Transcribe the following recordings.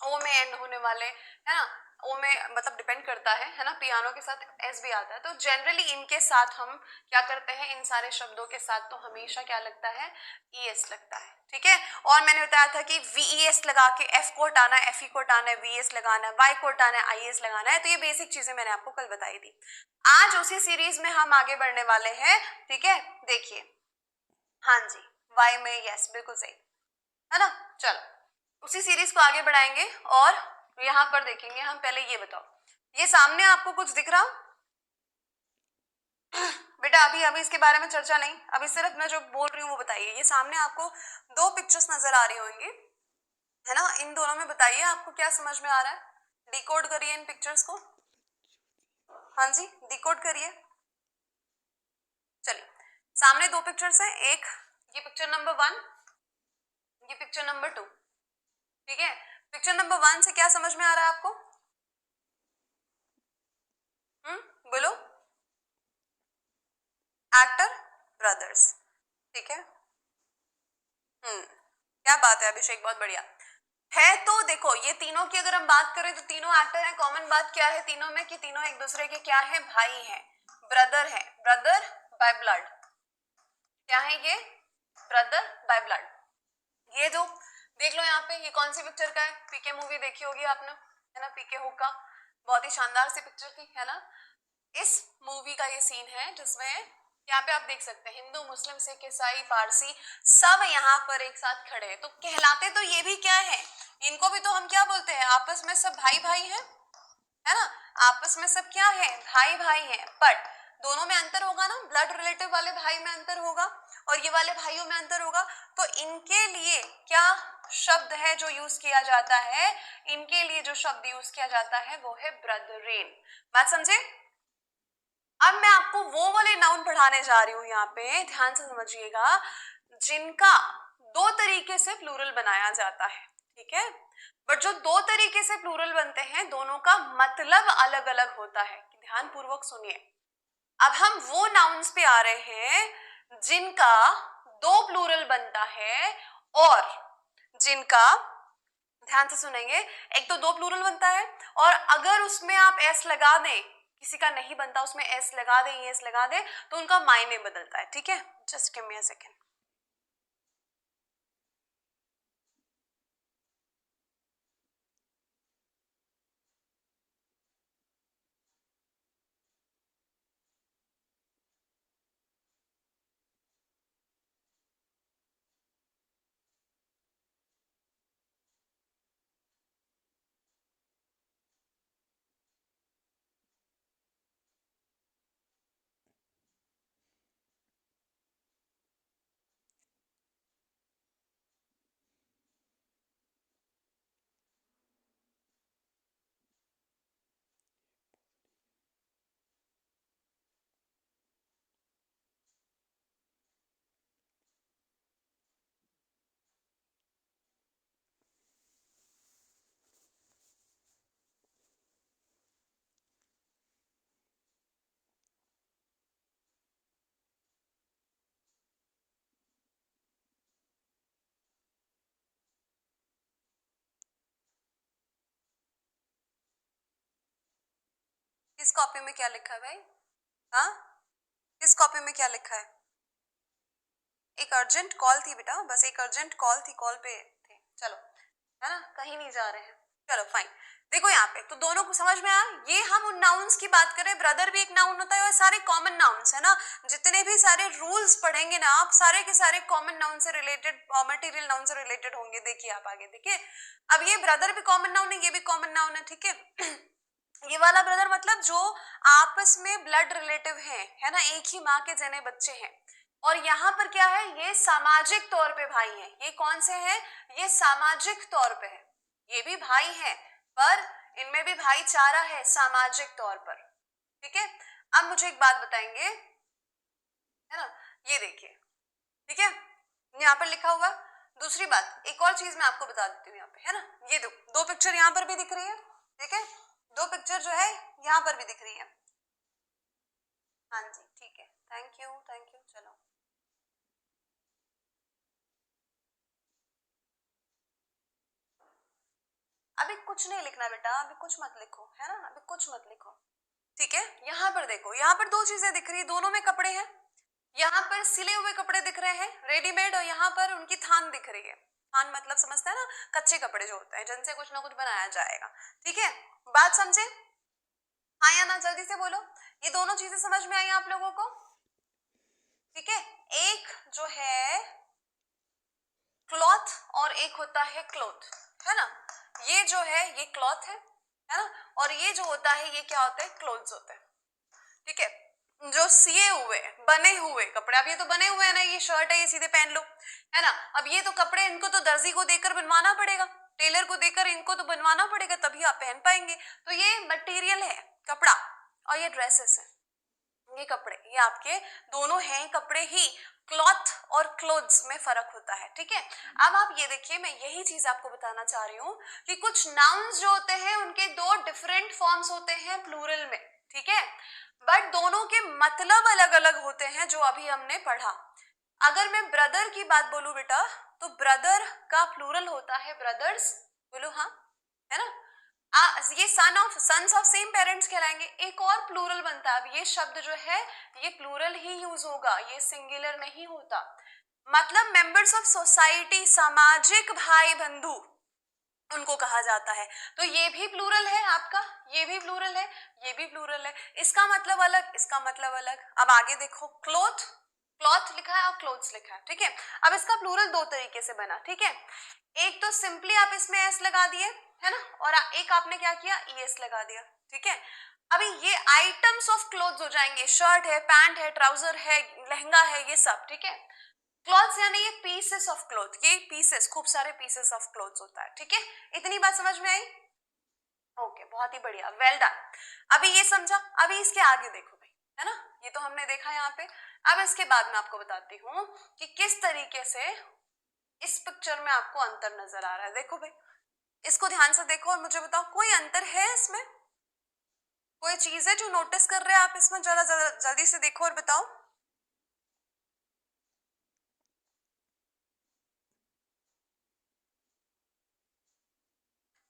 ओ में एंड होने वाले, है ना, ओ में मतलब डिपेंड करता है ना, पियानो के साथ एस भी आता है। तो जनरली इनके साथ हम क्या करते हैं, इन सारे शब्दों के साथ तो हमेशा क्या लगता है, ई एस लगता है, ठीक है। और मैंने बताया था कि वी ई एस लगा के एफ को हटाना है, एफ ई को हटाना है, वी एस लगाना है, वाई को हटाना है, आई एस लगाना है। तो ये बेसिक चीजें मैंने आपको कल बताई थी। आज उसी सीरीज में हम आगे बढ़ने वाले हैं, ठीक है। देखिए, हाँ जी, वाई में यस, बिल्कुल सही, है ना। चलो उसी सीरीज को आगे बढ़ाएंगे और यहां पर देखेंगे हम। पहले ये बताओ, ये सामने आपको कुछ दिख रहा बेटा? अभी अभी इसके बारे में चर्चा नहीं, अभी सिर्फ मैं जो बोल रही हूँ वो बताइए। ये सामने आपको दो पिक्चर्स नजर आ रही होंगी, है ना। इन दोनों में बताइए आपको क्या समझ में आ रहा है। डिकोड करिए इन पिक्चर्स को। हाँ जी, डिकोड करिए। चलिए, सामने दो पिक्चर्स हैं, एक ये पिक्चर नंबर 1, ये पिक्चर नंबर 2, ठीक है। पिक्चर नंबर 1 से क्या समझ में आ रहा है आपको? बोलो। एक्टर ब्रदर्स, ठीक है। क्या बात है अभिषेक, बहुत बढ़िया है। तो देखो, ये तीनों की अगर हम बात करें तो तीनों एक्टर हैं। कॉमन बात क्या है तीनों में, कि तीनों एक दूसरे के क्या है, भाई हैं, ब्रदर है, ब्रदर बाय ब्लड। क्या है ये? Brother by blood. ये जो देख लो यहाँ पे, ये कौन सी पिक्चर का है? पीके मूवी देखी होगी आपने, है ना, पीके हुक्का, बहुत ही शानदार सी पिक्चर थी, है ना। इस मूवी का ये सीन है जिसमें यहाँ पे आप देख सकते हैं हिंदू, मुस्लिम, सिख, ईसाई, पारसी सब यहाँ पर एक साथ खड़े हैं। तो कहलाते तो ये भी क्या है, इनको भी तो हम क्या बोलते हैं, आपस में सब भाई भाई हैं, है ना। आपस में सब क्या है, भाई भाई हैं। बट दोनों में अंतर होगा ना, ब्लड रिलेटिव वाले भाई में अंतर होगा और ये वाले भाइयों में अंतर होगा। तो इनके लिए क्या शब्द है जो यूज किया जाता है, इनके लिए जो शब्द यूज किया जाता है वो है ब्रदरेन। बात समझे? अब मैं आपको वो वाले नाउन पढ़ाने जा रही हूं, यहाँ पे ध्यान से समझिएगा, जिनका दो तरीके से प्लूरल बनाया जाता है, ठीक है। बट जो दो तरीके से प्लूरल बनते हैं, दोनों का मतलब अलग अलग होता है। ध्यान पूर्वक सुनिए। अब हम वो नाउन्स पे आ रहे हैं जिनका दो प्लूरल बनता है, और जिनका, ध्यान से सुनेंगे, एक तो दो प्लूरल बनता है और अगर उसमें आप एस लगा दें, किसी का नहीं बनता उसमें एस लगा दें, एस लगा दें, तो उनका मायने बदलता है, ठीक है। Just give me a second. किस कॉपी में क्या लिखा है भाई? हाँ, किस कॉपी में क्या लिखा है? एक अर्जेंट कॉल थी बेटा, बस एक अर्जेंट कॉल थी, कॉल पे थे। चलो, है ना, कहीं नहीं जा रहे हैं। चलो फाइन। देखो यहाँ पे तो दोनों को समझ में आया। ये हम उन नाउन्स की बात करें, ब्रदर भी एक नाउन होता है और सारे कॉमन नाउन्स है ना। जितने भी सारे रूल्स पढ़ेंगे ना आप, सारे के सारे कॉमन नाउन से रिलेटेड, मटेरियल नाउन से रिलेटेड होंगे। देखिए आप आगे देखिए, अब ये ब्रदर भी कॉमन नाउन है, ये भी कॉमन नाउन है, ठीक है। ये वाला ब्रदर मतलब जो आपस में ब्लड रिलेटिव है ना, एक ही माँ के जने बच्चे हैं। और यहाँ पर क्या है, ये सामाजिक तौर पे भाई हैं। ये कौन से हैं? ये सामाजिक तौर पे है, ये भी भाई हैं, पर इनमें भी भाईचारा है सामाजिक तौर पर, ठीक है। अब मुझे एक बात बताएंगे, है ना, ये देखिए, ठीक है, यहाँ पर लिखा हुआ। दूसरी बात, एक और चीज मैं आपको बता देती हूँ यहाँ पे, है ना, ये दो पिक्चर यहाँ पर भी दिख रही है, ठीक है, दो पिक्चर जो है यहाँ पर भी दिख रही है। हाँ जी, ठीक है, थैंक यू थैंक यू। चलो, अब अभी कुछ नहीं लिखना बेटा, अभी कुछ मत लिखो, है ना, अभी कुछ मत लिखो, ठीक है। यहाँ पर देखो, यहाँ पर दो चीजें दिख रही है, दोनों में कपड़े हैं। यहाँ पर सिले हुए कपड़े दिख रहे हैं रेडीमेड, और यहाँ पर उनकी थान दिख रही है। थान मतलब समझते हैं ना, कच्चे कपड़े जो होते हैं जिनसे कुछ ना कुछ बनाया जाएगा, ठीक है। बात समझे? हाँ या ना, जल्दी से बोलो। ये दोनों चीजें समझ में आई आप लोगों को? ठीक है। एक जो है क्लॉथ और एक होता है क्लोथ, है ना। ये जो है ये क्लॉथ है ना, और ये जो होता है ये क्या होता है, क्लोथ्स होते हैं, ठीक है। जो सिए हुए बने हुए कपड़े, अब ये तो बने हुए हैं ना, ये शर्ट है, ये सीधे पहन लो, है ना। अब ये तो कपड़े, इनको तो दर्जी को देकर बनवाना पड़ेगा, टेलर को देकर इनको तो बनवाना पड़ेगा, तभी आप पहन पाएंगे। तो ये मटेरियल है कपड़ा, और ये ड्रेसेस है, ये कपड़े, ये आपके दोनों हैं कपड़े ही। क्लॉथ और क्लोथ्स में फर्क होता है, ठीक है। अब आप ये देखिए, मैं यही चीज आपको बताना चाह रही हूँ कि कुछ नाउन्स जो होते हैं उनके दो डिफरेंट फॉर्म्स होते हैं प्लूरल में, ठीक है, बट दोनों के मतलब अलग अलग होते हैं, जो अभी हमने पढ़ा। अगर मैं ब्रदर की बात बोलूं बेटा, तो ब्रदर का प्लूरल होता है ब्रदर्स, बोलो हाँ, है ना। ये सन्स ऑफ सेम पेरेंट्स कहलाएंगे। एक और प्लूरल बनता है, अब ये शब्द जो है ये प्लूरल ही यूज होगा, ये सिंगुलर नहीं होता। मतलब मेंबर्स ऑफ सोसाइटी, सामाजिक भाई बंधु, उनको कहा जाता है। तो ये भी प्लूरल है आपका, ये भी प्लूरल है, ये भी प्लूरल है। इसका मतलब अलग, इसका मतलब अलग। अब आगे देखो, क्लोथ, क्लॉथ लिखा है और क्लोथ्स लिखा है, ठीक है। अब इसका प्लूरल दो तरीके से बना, ठीक है। एक तो सिंपली आप इसमें एस लगा दिए, है ना, और एक आपने क्या किया, ईएस लगा दिया, ठीक है। अभी ये आइटम्स ऑफ क्लोथ्स हो जाएंगे, शर्ट है, पैंट है, ट्राउजर है, लहंगा है, ये सब, ठीक है। क्लॉथ्स यानी ये पीसेस ऑफ क्लॉथ, ये पीसेस, खूब सारे पीसेस ऑफ क्लॉथ्स होता है, ठीक है। इतनी बात समझ में आई? ओके, बहुत ही बढ़िया, वेल डन। अभी ये समझा, अभी इसके आगे देखो भाई, है ना, ये तो हमने देखा यहाँ पे। अब इसके बाद मैं आपको बताती हूँ कि किस तरीके से इस पिक्चर में आपको अंतर नजर आ रहा है। देखो भाई, इसको ध्यान से देखो और मुझे बताओ, कोई अंतर है इसमें? कोई चीज है जो नोटिस कर रहे हैं आप इसमें? जरा जरा जल्दी से देखो और बताओ।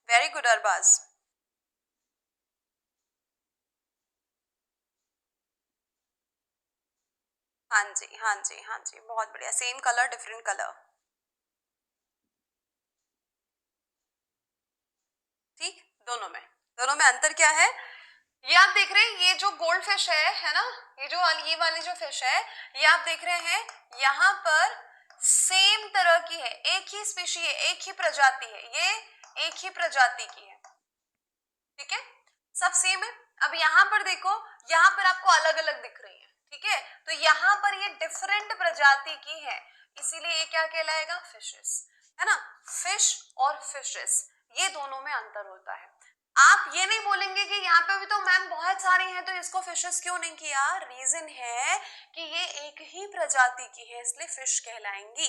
Very good Arbaz. हाँ जी, हाँ जी, हाँ जी, बहुत बढ़िया। सेम कलर डिफरेंट कलर, ठीक। दोनों में अंतर क्या है? ये आप देख रहे हैं, ये जो गोल्ड फिश है ना, ये वाली जो फिश है, ये आप देख रहे हैं यहाँ पर सेम तरह की है, एक ही स्पीशी है, एक ही प्रजाति है, ये एक ही प्रजाति की है, ठीक है, सब सेम है। अब यहाँ पर देखो, यहाँ पर आपको अलग अलग दिख रही है, ठीक है। तो यहाँ पर ये डिफरेंट प्रजाति की है, इसीलिए ये क्या कहलाएगा, फिशेस, है ना। फिश और फिशेस, ये दोनों में अंतर होता है। आप ये नहीं बोलेंगे कि यहाँ पे भी तो मैम बहुत सारी हैं तो इसको फिशेस क्यों नहीं किया। रीजन है कि ये एक ही प्रजाति की है, इसलिए फिश कहलाएंगी,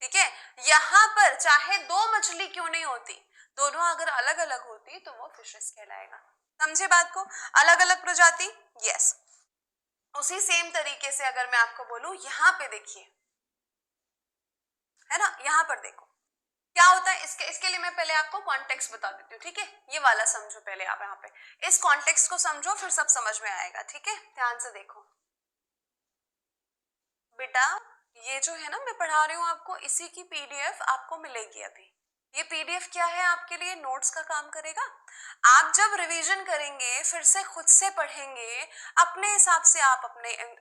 ठीक है। यहाँ पर चाहे दो मछली क्यों नहीं होती, दोनों अगर अलग अलग होती तो वो फिशेस कहलाएगा। समझे बात को? अलग अलग प्रजाति, यस। उसी सेम तरीके से अगर मैं आपको बोलूं, यहाँ पे देखिए, है ना, यहाँ पर देखो क्या होता है। इसके लिए मैं पहले आपको कॉन्टेक्स्ट बता देती हूँ, ठीक है। ये वाला समझो पहले आप, यहाँ पे इस कॉन्टेक्स्ट को समझो, फिर सब समझ में आएगा, ठीक है। ध्यान से देखो बेटा, ये जो है ना मैं पढ़ा रही हूँ आपको, इसी की पीडीएफ आपको मिलेगी अभी। ये पीडीएफ क्या है, आपके लिए नोट्स का काम करेगा। आप जब रिवीजन करेंगे, फिर से खुद से पढ़ेंगे, अपने हिसाब से आप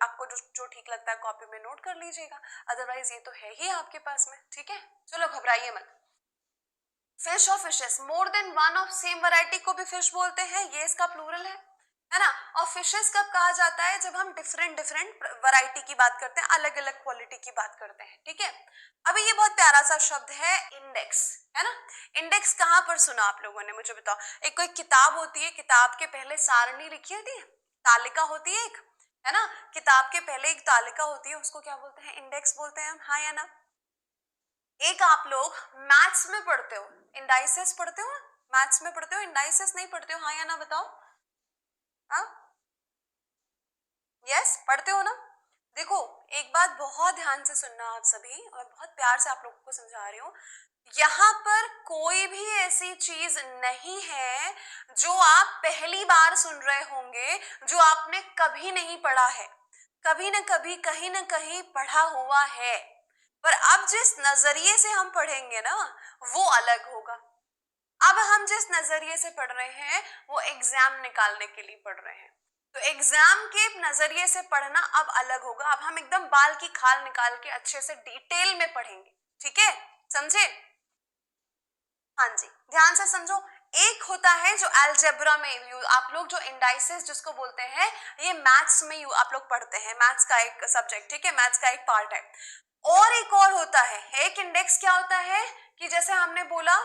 आपको जो ठीक लगता है कॉपी में नोट कर लीजिएगा। अदरवाइज ये तो है ही आपके पास में, ठीक है। चलो घबराइए मत। फिश और fishes, more than one of same variety को भी फिश बोलते हैं, ये इसका प्लूरल है ना। और फिशेस कब कहा जाता है, जब हम डिफरेंट डिफरेंट वैरायटी की बात करते हैं, अलग अलग क्वालिटी की बात करते हैं, ठीक है। अभी ये बहुत प्यारा सा शब्द है इंडेक्स, है ना। इंडेक्स कहाँ पर सुना आप लोगों ने, मुझे बताओ। एक कोई किताब होती है, किताब के पहले सारणी लिखी होती है, तालिका होती है एक, है ना। किताब के पहले एक तालिका होती है, उसको क्या बोलते हैं, इंडेक्स बोलते हैं हम, हाँ या ना। एक आप लोग मैथ्स में पढ़ते हो, इंडाइसेस पढ़ते हो, मैथ्स में पढ़ते हो, इंडाइसेस नहीं पढ़ते हो, हाँ या ना बताओ। हाँ, यस, पढ़ते हो ना। देखो, एक बात बहुत ध्यान से सुनना आप सभी, और बहुत प्यार से आप लोगों को समझा रही हूँ। यहाँ पर कोई भी ऐसी चीज नहीं है जो आप पहली बार सुन रहे होंगे, जो आपने कभी नहीं पढ़ा है। कभी न कभी कहीं न कहीं पढ़ा हुआ है, पर अब जिस नजरिए से हम पढ़ेंगे ना, वो अलग होगा। अब हम जिस नजरिए से पढ़ रहे हैं वो एग्जाम निकालने के लिए पढ़ रहे हैं, तो एग्जाम के नजरिए से पढ़ना अब अलग होगा। अब हम एकदम बाल की खाल निकाल के अच्छे से डिटेल में पढ़ेंगे, ठीक है? समझे? हाँ जी, ध्यान से समझो। एक होता है जो अलजेब्रा में आप लोग जो इंडाइसेस जिसको बोलते हैं, ये मैथ्स में आप लोग पढ़ते हैं, मैथ्स का एक सब्जेक्ट, ठीक है, मैथ्स का एक पार्ट है। और एक और होता है, एक इंडेक्स क्या होता है कि जैसे हमने बोला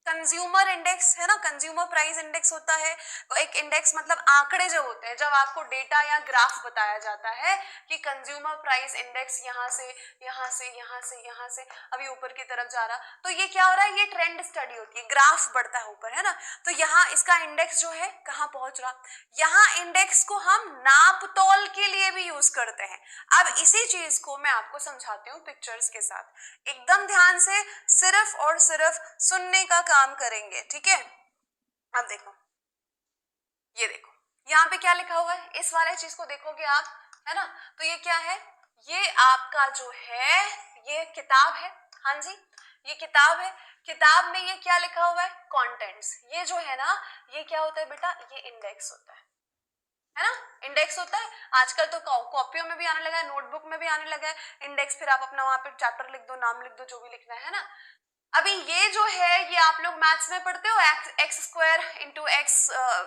कंज्यूमर इंडेक्स है ना, कंज्यूमर प्राइस इंडेक्स होता है। तो एक इंडेक्स मतलब आंकड़े जो होते हैं, जब आपको डेटा या ग्राफ बताया जाता है कि कंज्यूमर प्राइस इंडेक्स यहाँ से यहाँ से यहाँ से यहाँ से अभी ऊपर की तरफ जा रहा, तो ये क्या हो रहा है, ये ट्रेंड स्टडी होती है, ग्राफ बढ़ता है ऊपर, है ना। तो यहाँ इसका इंडेक्स जो है कहाँ पहुंच रहा, यहाँ इंडेक्स को हम नाप तोल के लिए भी यूज करते हैं। अब इसी चीज को मैं आपको समझाती हूँ पिक्चर्स के साथ, एकदम ध्यान से सिर्फ और सिर्फ सुनने का काम करेंगे, ठीक है? अब देखो, ये देखो यहाँ पे क्या लिखा हुआ है, इस वाले चीज को देखोगे आप, है ना। तो ये क्या है, ये आपका जो है ये किताब है। हाँ जी, ये किताब है। किताब में ये क्या लिखा हुआ है, कंटेंट्स। ये जो है ना, ये क्या होता है बेटा, ये इंडेक्स होता है ना, इंडेक्स होता है। आजकल तो कॉपियों में भी आने लगा है, नोटबुक में भी आने लगा है इंडेक्स। फिर आप अपना वहां पे चैप्टर लिख दो, नाम लिख दो, जो भी लिखना है ना। अभी ये जो है ये आप लोग मैथ्स में पढ़ते हो, x square into x,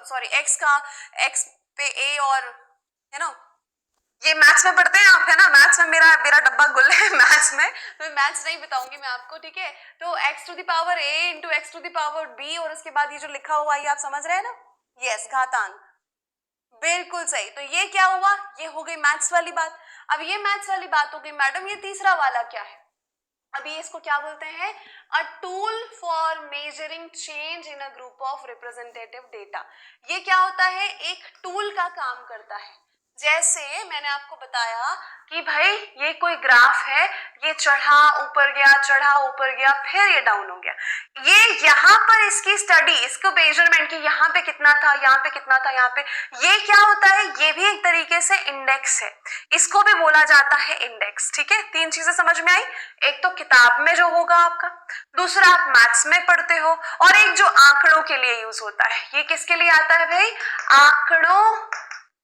sorry x का एक्स पे ए, और है ना, ये मैथ्स में पढ़ते हैं आप, है ना। मैथ्स में मेरा मेरा डब्बा गुल है मैथ्स में, तो मैथ्स नहीं बताऊंगी मैं आपको, ठीक है। तो x to the power a into x to the power b, और उसके बाद ये जो लिखा हुआ है आप समझ रहे हैं ना, यस, घातांक, बिल्कुल सही। तो ये क्या हुआ, ये हो गई मैथ्स वाली बात। अब ये मैथ्स वाली बात हो गई, मैडम ये तीसरा वाला क्या है, अभी इसको क्या बोलते हैं, a tool for measuring change in a group of representative data. ये क्या होता है, एक टूल का काम करता है। जैसे मैंने आपको बताया कि भाई ये कोई ग्राफ है, ये चढ़ा ऊपर गया, चढ़ा ऊपर गया, फिर ये डाउन हो गया। ये यहाँ पर इसकी स्टडी, इसको मेजरमेंट की, यहाँ पे कितना था, यहाँ पे कितना था, यहाँ पे, ये क्या होता है, ये भी एक तरीके से इंडेक्स है, इसको भी बोला जाता है इंडेक्स, ठीक है। तीन चीजें समझ में आई, एक तो किताब में जो होगा आपका, दूसरा आप मैथ्स में पढ़ते हो, और एक जो आंकड़ों के लिए यूज होता है। ये किसके लिए आता है भाई, आंकड़ों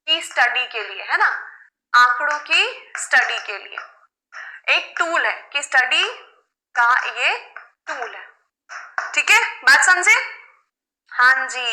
की स्टडी के लिए, है ना, आंकड़ों की स्टडी के लिए एक टूल है, कि स्टडी का ये टूल है, ठीक है, बात समझे? हाँ जी,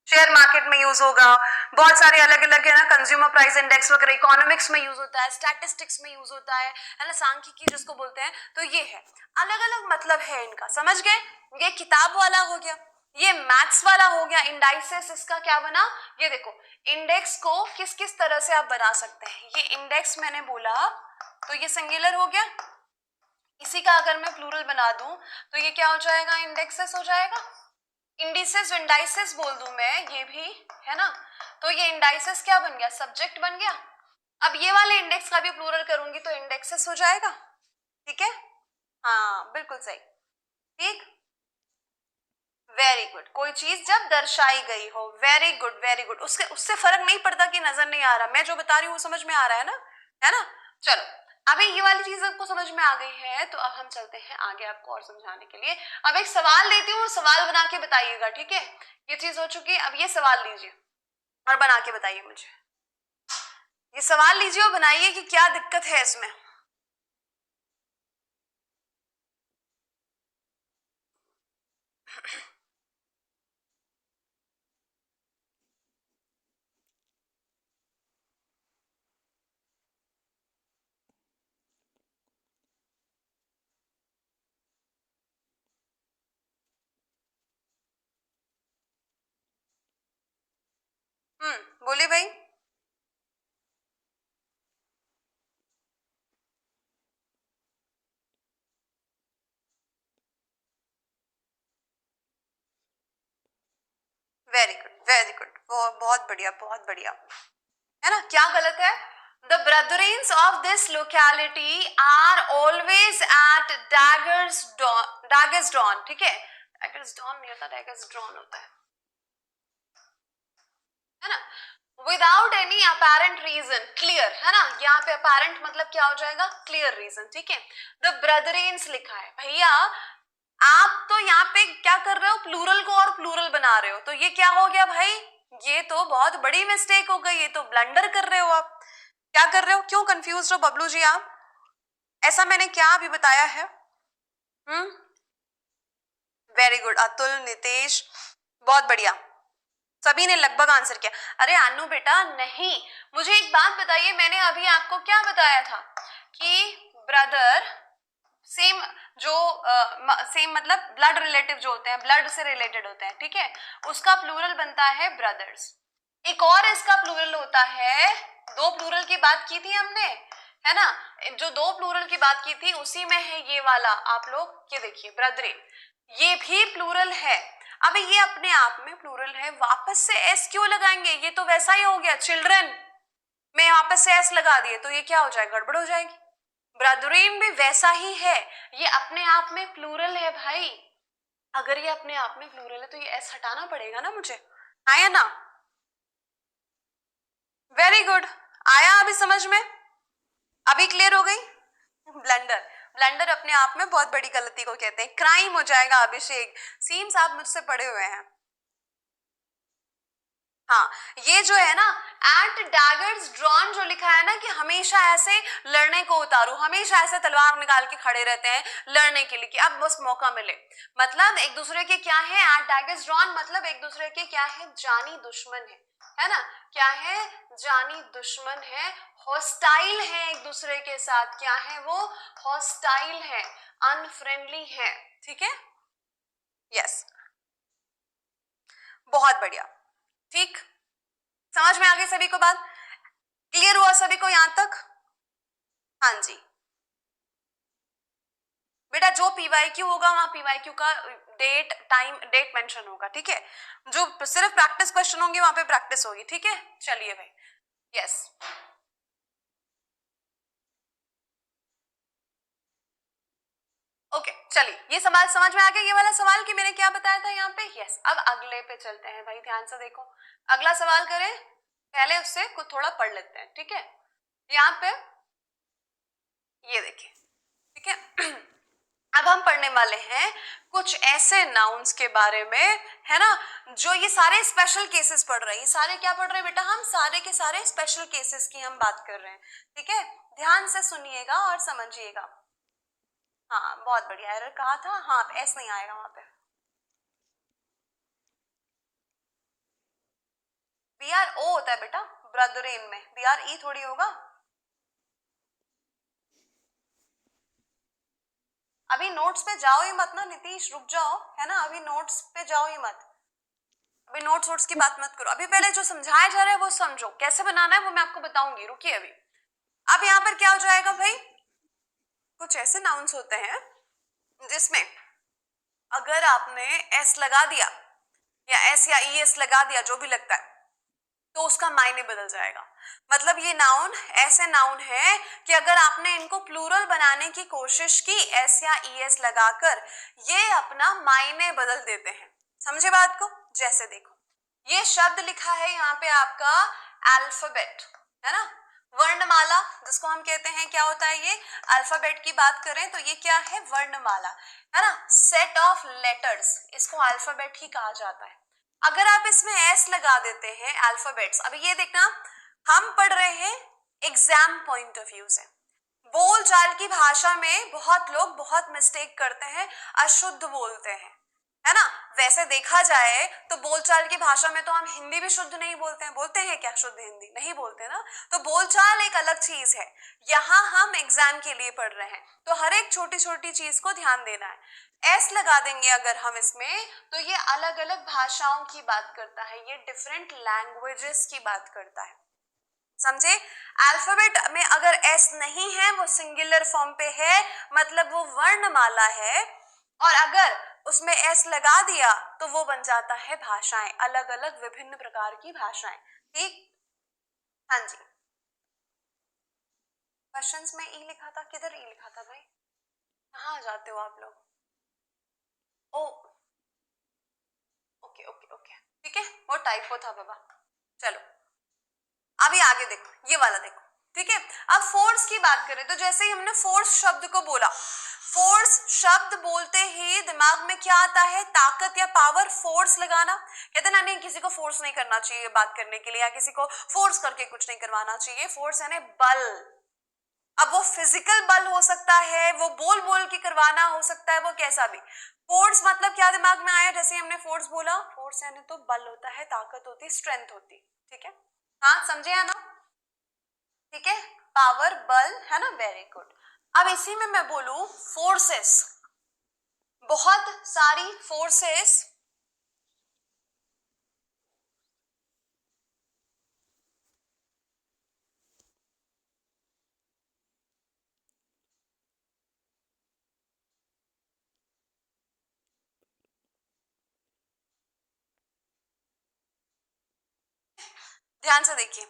शेयर मार्केट में यूज होगा, बहुत सारे अलग अलग है ना, कंज्यूमर प्राइस इंडेक्स वगैरह इकोनॉमिक्स में यूज होता है, स्टैटिस्टिक्स में यूज होता है ना, सांख्यिकी जिसको बोलते हैं। तो ये है, अलग अलग मतलब है इनका, समझ गए? ये किताब वाला हो गया, ये मैथ्स वाला हो गया। इंडाइसेस इसका क्या बना, ये देखो, इंडेक्स को किस किस तरह से आप बना सकते हैं। ये इंडेक्स मैंने बोला तो ये सिंगुलर हो गया, इसी का अगर मैं प्लूरल बना दूं तो ये क्या हो जाएगा, इंडेक्सेस हो जाएगा। इंडिसेस इंडाइसेस बोल दूं मैं, ये भी है ना, तो ये इंडाइसेस क्या बन गया, सब्जेक्ट बन गया। अब ये वाले इंडेक्स का भी प्लूरल करूंगी तो इंडेक्सेस हो जाएगा, ठीक है। हाँ बिल्कुल सही, ठीक, वेरी गुड। कोई चीज जब दर्शाई गई हो, वेरी गुड वेरी गुड, उससे उससे फर्क नहीं पड़ता कि नजर नहीं आ रहा, मैं जो बता रही हूँ वो समझ में आ रहा है ना, है ना। चलो, अभी ये वाली चीज आपको समझ में आ गई है, तो अब हम चलते हैं आगे आपको और समझाने के लिए। अब एक सवाल देती हूँ, सवाल बना के बताइएगा, ठीक है। ये चीज हो चुकी है, अब ये सवाल लीजिए और बना के बताइए मुझे। ये सवाल लीजिए और बनाइए कि क्या दिक्कत है इसमें। बोलिए भाई। वेरी गुड वेरी गुड, बहुत बढ़िया बहुत बढ़िया, है ना। क्या गलत है, The brethrens of this locality are always at daggers dawn, ठीक है, daggers dawn नहीं होता, daggers drawn होता है ना, without any apparent reason, clear है ना, यहाँ पे अपेरेंट मतलब क्या हो जाएगा, क्लियर रीजन, ठीक है। द ब्रदरेन्स लिखा है भैया, आप तो यहाँ पे क्या कर रहे हो, प्लूरल को और प्लूरल बना रहे हो, तो ये क्या हो गया भाई, ये तो बहुत बड़ी मिस्टेक हो गई, ये तो ब्लंडर कर रहे हो आप, क्या कर रहे हो, क्यों कंफ्यूज हो बबलू जी आप, ऐसा मैंने क्या अभी बताया है। वेरी गुड अतुल, नितेश, बहुत बढ़िया, सभी ने लगभग आंसर किया। अरे अन्नू बेटा नहीं, मुझे एक बात बताइए, मैंने अभी आपको क्या बताया था कि ब्रदर सेम, जो सेम मतलब ब्लड रिलेटिव जो होते हैं, ब्लड से रिलेटेड होते हैं, ठीक है, उसका प्लूरल बनता है ब्रदर्स। एक और इसका प्लूरल होता है, दो प्लूरल की बात की थी हमने, है ना, जो दो प्लूरल की बात की थी उसी में है ये वाला, आप लोग ये देखिए ब्रदरेन, ये भी प्लूरल है। अब ये अपने आप में प्लूरल है, वापस से एस क्यों लगाएंगे, ये तो वैसा ही हो गया, चिल्ड्रन में वापस से एस लगा दिए तो ये क्या हो जाएगा, गड़बड़ हो जाएगी। ब्रदरेन भी वैसा ही है, ये अपने आप में प्लूरल है भाई, अगर ये अपने आप में प्लूरल है तो ये एस हटाना पड़ेगा ना मुझे, आया ना, वेरी गुड, आया अभी समझ में, अभी क्लियर हो गई। ब्लंडर, ब्लंडर अपने आप में बहुत बड़ी गलती को कहते हैं, क्राइम हो जाएगा अभिषेक, सीम्स आप मुझसे पढ़े हुए हैं। हाँ, ये जो है ना एट डैगर्स ड्रॉन जो लिखा है ना, कि हमेशा ऐसे लड़ने को उतारू, हमेशा ऐसे तलवार निकाल के खड़े रहते हैं लड़ने के लिए, कि अब बस मौका मिले, मतलब एक दूसरे के क्या है, एट डैगर्स ड्रॉन मतलब एक दूसरे के क्या है, जानी दुश्मन है ना, क्या है, जानी दुश्मन है, हॉस्टाइल है एक दूसरे के साथ, क्या है वो, हॉस्टाइल है, अनफ्रेंडली है, ठीक है, यस, बहुत बढ़िया, ठीक, समझ में आ गई सभी को बात, क्लियर हुआ सभी को यहां तक, हाँ जी बेटा, जो पीवाईक्यू होगा वहां पीवाईक्यू का डेट टाइम डेट मेंशन होगा, ठीक है, जो सिर्फ प्रैक्टिस क्वेश्चन होंगे वहां पे प्रैक्टिस होगी, ठीक है, चलिए भाई, यस, ओके चलिए, ये सवाल समझ में आ गया, ये वाला सवाल कि मैंने क्या बताया था यहाँ पे, यस, अब अगले पे चलते हैं भाई, ध्यान से देखो, अगला सवाल करें, पहले उससे कुछ थोड़ा पढ़ लेते हैं, ठीक है, यहाँ पे ये देखिए, ठीक है, अब हम पढ़ने वाले हैं कुछ ऐसे नाउन्स के बारे में, है ना, जो ये सारे स्पेशल केसेस पढ़ रहे हैं, ये सारे क्या पढ़ रहे हैं बेटा, हम सारे के सारे स्पेशल केसेस की हम बात कर रहे हैं, ठीक है, ध्यान से सुनिएगा और समझिएगा, हाँ बहुत बढ़िया, एरर कहा था, हाँ एस नहीं आएगा वहां पे, बी आर ओ होता है बेटा, ब्रदरेन में बी आर ई थोड़ी होगा, अभी नोट्स पे जाओ ही मत ना नीतीश, रुक जाओ, है ना, अभी नोट्स पे जाओ ही मत, अभी नोट्स वोट्स की बात मत करो, अभी पहले जो समझाया जा रहा है वो समझो, कैसे बनाना है वो मैं आपको बताऊंगी, रुकिए अभी। अब यहाँ पर क्या हो जाएगा भाई, कुछ ऐसे नाउन्स होते हैं जिसमें अगर आपने एस लगा दिया या एस या ई एस लगा दिया, जो भी लगता है, तो उसका मायने बदल जाएगा, मतलब ये नाउन ऐसे नाउन है कि अगर आपने इनको प्लूरल बनाने की कोशिश की एस या ई एस लगाकर, ये अपना मायने बदल देते हैं, समझे बात को, जैसे देखो ये शब्द लिखा है यहाँ पे आपका अल्फाबेट, है ना, वर्णमाला जिसको हम कहते हैं, क्या होता है ये, अल्फाबेट की बात करें तो ये क्या है, वर्णमाला, है ना, सेट ऑफ लेटर्स, इसको अल्फाबेट ही कहा जाता है। अगर आप इसमें एस लगा देते हैं अल्फाबेट्स, अभी ये देखना, हम पढ़ रहे हैं एग्जाम पॉइंट ऑफ व्यू से, बोल चाल की भाषा में बहुत लोग बहुत मिस्टेक करते हैं, अशुद्ध बोलते हैं, है ना, वैसे देखा जाए तो बोलचाल की भाषा में तो हम हिंदी भी शुद्ध नहीं बोलते हैं, बोलते हैं क्या शुद्ध हिंदी, नहीं बोलते ना, तो बोलचाल एक अलग चीज है, यहाँ हम एग्जाम के लिए पढ़ रहे हैं, तो हर एक छोटी छोटी चीज को ध्यान देना है, एस लगा देंगे अगर हम इसमें, तो ये अलग अलग भाषाओं की बात करता है, ये डिफरेंट लैंग्वेजेस की बात करता है, समझे, अल्फाबेट में अगर एस नहीं है, वो सिंगुलर फॉर्म पे है, मतलब वो वर्णमाला है, और अगर उसमें एस लगा दिया तो वो बन जाता है भाषाएं, अलग अलग विभिन्न प्रकार की भाषाएं, ठीक, हाँ जी, क्वेश्चंस में ई लिखा था, किधर ई लिखा था भाई? कहाँ जाते हो आप लोग? ओ ओके ओके ओके, ठीक है, वो टाइपो था बाबा। चलो अभी आगे देखो, ये वाला देखो, ठीक है। अब फोर्स की बात करें तो जैसे ही हमने फोर्स शब्द को बोला, फोर्स शब्द बोलते ही दिमाग में क्या आता है? ताकत या पावर, फोर्स लगाना। कहते ना, नहीं किसी को फोर्स नहीं करना चाहिए बात करने के लिए, या किसी को फोर्स करके कुछ नहीं करवाना चाहिए। फोर्स यानी बल। अब वो फिजिकल बल हो सकता है, वो बोल बोल के करवाना हो सकता है, वो कैसा भी। फोर्स मतलब क्या दिमाग में आया? जैसे हमने फोर्स बोला, फोर्स यानी तो बल होता है, ताकत होती है, स्ट्रेंथ होती, ठीक है। हाँ समझे है ना? ठीक है, पावर, बल, है ना, वेरी गुड। अब इसी में मैं बोलूं फोर्सेस, बहुत सारी फोर्सेस ध्यान से देखिए।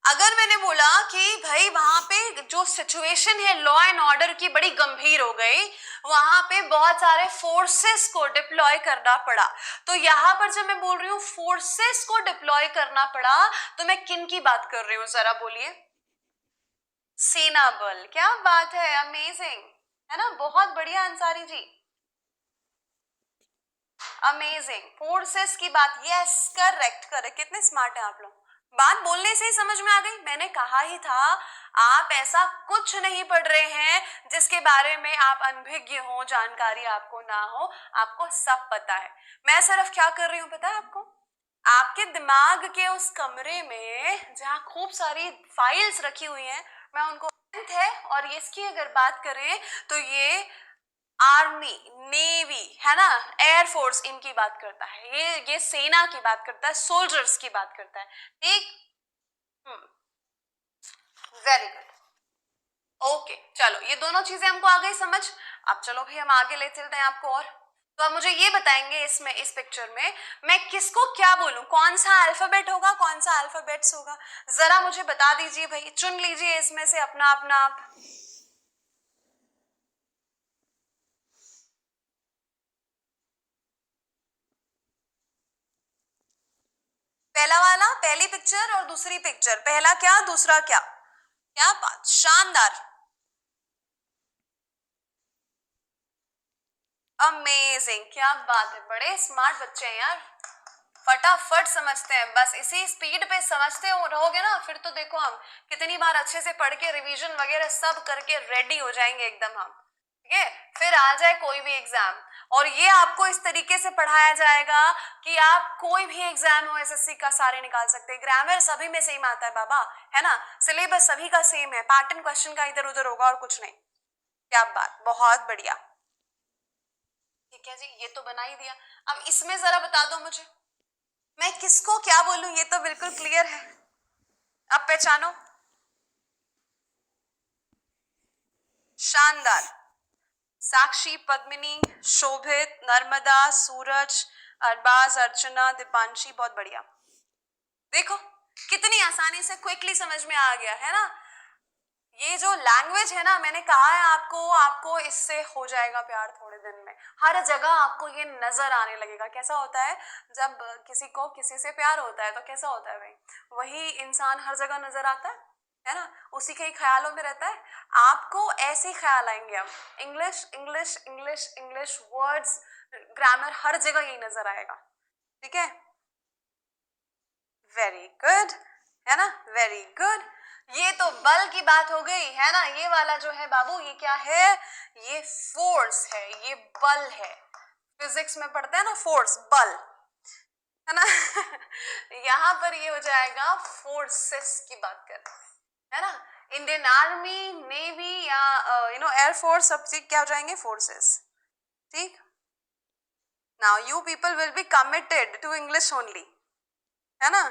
अगर मैंने बोला कि भाई वहां पे जो सिचुएशन है लॉ एंड ऑर्डर की बड़ी गंभीर हो गई, वहां पे बहुत सारे फोर्सेस को डिप्लॉय करना पड़ा, तो यहां पर जब मैं बोल रही हूं फोर्सेस को डिप्लॉय करना पड़ा, तो मैं किन की बात कर रही हूं जरा बोलिए? सेना बल। क्या बात है, अमेजिंग, है ना, बहुत बढ़िया अंसारी जी, अमेजिंग। फोर्सेस की बात, यस करेक्ट करेक्ट, कितने स्मार्ट हैं आप लोग, बात बोलने से ही समझ में आ गई। मैंने कहा ही था आप ऐसा कुछ नहीं पढ़ रहे हैं जिसके बारे में आप अनभिज्ञ हो, जानकारी आपको ना हो, आपको सब पता है। मैं सिर्फ क्या कर रही हूं पता है आपको? आपके दिमाग के उस कमरे में जहां खूब सारी फाइल्स रखी हुई हैं, मैं उनको है, और इसकी अगर बात करें तो ये आर्मी, नेवी, है ना, एयरफोर्स, इनकी बात करता है, ये सेना की बात करता है, सोल्जर्स की बात करता है, ठीक। वेरी गुड, ओके चलो, ये दोनों चीजें हमको आ गई समझ। अब चलो भाई हम आगे ले चलते हैं आपको, और तो आप मुझे ये बताएंगे इसमें, इस पिक्चर में मैं किसको क्या बोलूं, कौन सा अल्फाबेट होगा, कौन सा अल्फाबेट्स होगा, जरा मुझे बता दीजिए भाई, चुन लीजिए इसमें से अपना अपना आप। पहला वाला, पहली पिक्चर और दूसरी पिक्चर, पहला क्या दूसरा क्या? क्या बात, शानदार, अमेजिंग, क्या बात है, बड़े स्मार्ट बच्चे हैं यार, फटाफट समझते हैं। बस इसी स्पीड पे समझते हो रहोगे ना, फिर तो देखो हम कितनी बार अच्छे से पढ़ के रिवीजन वगैरह सब करके रेडी हो जाएंगे एकदम हम, ठीक है। फिर आ जाए कोई भी एग्जाम, और ये आपको इस तरीके से पढ़ाया जाएगा कि आप कोई भी एग्जाम हो एसएससी का सारे निकाल सकते हैं। ग्रामर सभी में सेम आता है बाबा, है ना, सिलेबस सभी का सेम है, पैटर्न क्वेश्चन का इधर उधर होगा और कुछ नहीं। क्या बात, बहुत बढ़िया, ठीक है जी, ये तो बना ही दिया। अब इसमें जरा बता दो मुझे, मैं किसको क्या बोलूं, ये तो बिल्कुल क्लियर है। अब पहचानो, शानदार, साक्षी, पद्मिनी, शोभित, नर्मदा, सूरज, अरबाज, अर्चना, दीपांशी, बहुत बढ़िया। देखो कितनी आसानी से क्विकली समझ में आ गया, है ना। ये जो लैंग्वेज है ना, मैंने कहा है आपको, आपको इससे हो जाएगा प्यार थोड़े दिन में, हर जगह आपको ये नजर आने लगेगा। कैसा होता है जब किसी को किसी से प्यार होता है तो कैसा होता है भाई, वही इंसान हर जगह नजर आता है ना, उसी के ही ख्यालों में रहता है। आपको ऐसे ही ख्याल आएंगे, अब English English English English, words, grammar, हर जगह यही नजर आएगा, ठीक है। वेरी गुड, है ना, वेरी गुड। ये तो बल की बात हो गई, है ना। ये वाला जो है बाबू, ये क्या है? ये फोर्स है, ये बल है। फिजिक्स में पढ़ते हैं ना फोर्स, बल, है ना। यहां पर ये हो जाएगा फोर्सेस की बात कर, है ना। इंडियन आर्मी, नेवी या एयरफोर्स, सब चीज क्या हो जाएंगे? फोर्सेस, ठीक। Now you people will be committed to English only, है ना।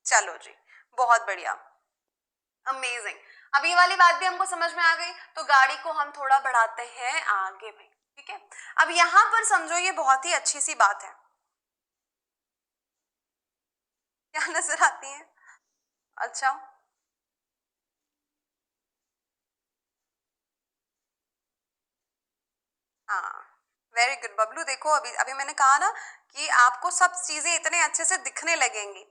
चलो जी, बहुत बढ़िया, अमेजिंग। अब ये वाली बात भी हमको समझ में आ गई, तो गाड़ी को हम थोड़ा बढ़ाते हैं आगे भाई, ठीक है। अब यहां पर समझो, ये बहुत ही अच्छी सी बात है, क्या नजर आती है? अच्छा, हाँ, वेरी गुड बबलू। देखो अभी अभी मैंने कहा ना कि आपको सब चीजें इतने अच्छे से दिखने लगेंगी।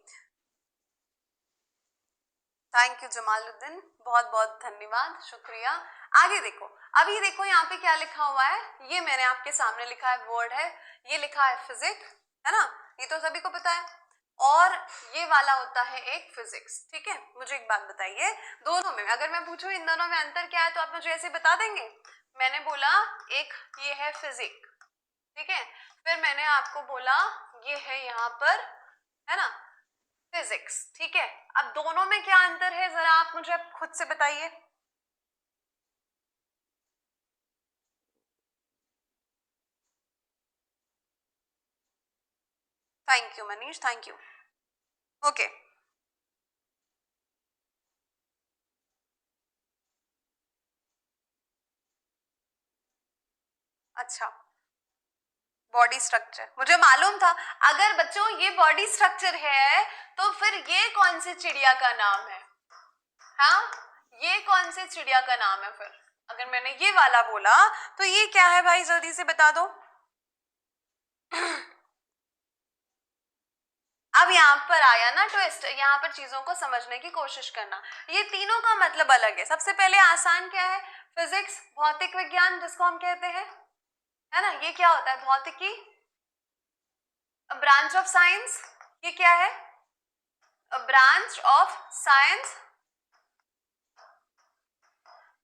थैंक यू जमालुद्दीन, बहुत बहुत धन्यवाद, शुक्रिया। आगे देखो, अभी देखो यहाँ पे क्या लिखा हुआ है, ये मैंने आपके सामने लिखा है, वर्ड है, ये लिखा है फिजिक्स, है ना, ये तो सभी को पता है। और ये वाला होता है एक फिजिक्स, ठीक है। मुझे एक बात बताइए, दोनों में अगर मैं पूछूं इन दोनों में अंतर क्या है तो आप मुझे ऐसे बता देंगे। मैंने बोला एक ये है फिजिक्स, ठीक है, फिर मैंने आपको बोला ये है यहाँ पर, है ना, फिजिक्स, ठीक है। अब दोनों में क्या अंतर है जरा आप मुझे खुद से बताइए। Thank you Manish, thank you. Okay, अच्छा, बॉडी स्ट्रक्चर मुझे मालूम था। अगर बच्चों ये बॉडी स्ट्रक्चर है तो फिर ये कौन सी चिड़िया का नाम है? हाँ, ये कौन से चिड़िया का नाम है फिर? अगर मैंने ये वाला बोला तो ये क्या है भाई, जल्दी से बता दो। अब यहाँ पर आया ना ट्विस्ट, यहाँ पर चीजों को समझने की कोशिश करना। ये तीनों का मतलब अलग है। सबसे पहले आसान क्या है, फिजिक्स, भौतिक विज्ञान जिसको हम कहते हैं, है ना, ये क्या होता है, भौतिकी, ब्रांच ऑफ साइंस। ये क्या है, ब्रांच ऑफ साइंस,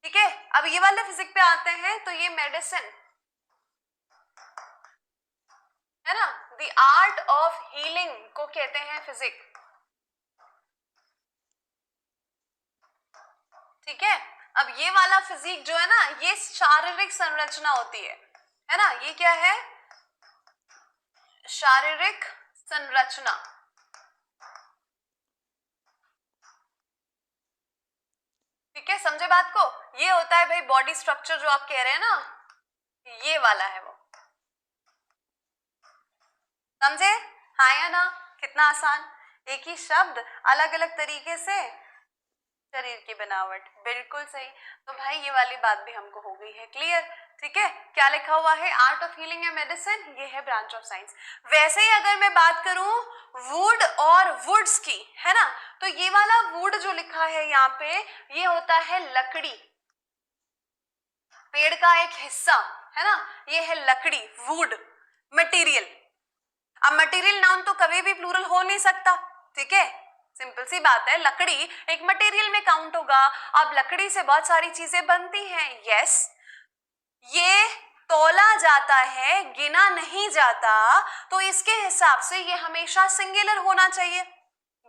ठीक है। अब ये वाले फिजिक्स पे आते हैं तो ये मेडिसिन, है ना, द आर्ट ऑफ हीलिंग को कहते हैं फिजिक्स, ठीक है। अब ये वाला फिजिक जो है ना, ये शारीरिक संरचना होती है ना, ये क्या है, शारीरिक संरचना, ठीक है, समझे बात को। ये होता है भाई बॉडी स्ट्रक्चर जो आप कह रहे हैं ना, ये वाला है वो, समझे, हाँ या ना, कितना आसान, एक ही शब्द अलग अलग तरीके से, शरीर की बनावट, बिल्कुल सही। तो भाई ये वाली बात भी हमको हो गई है क्लियर, ठीक है। क्या लिखा हुआ है, आर्ट ऑफ हीलिंग या मेडिसिन, ये है ब्रांच ऑफ साइंस। वैसे ही अगर मैं बात करूं वुड और वुड्स की, है ना, तो ये वाला वुड जो लिखा है यहाँ पे, ये होता है लकड़ी, पेड़ का एक हिस्सा, है ना, ये है लकड़ी, वुड, मटेरियल। अब मटेरियल नाउन तो कभी भी प्लूरल हो नहीं सकता, ठीक है, सिंपल सी बात है, लकड़ी एक मटेरियल में काउंट होगा। अब लकड़ी से बहुत सारी चीजें बनती हैं, यस, ये तोला जाता है, गिना नहीं जाता, तो इसके हिसाब से ये हमेशा सिंगुलर होना चाहिए,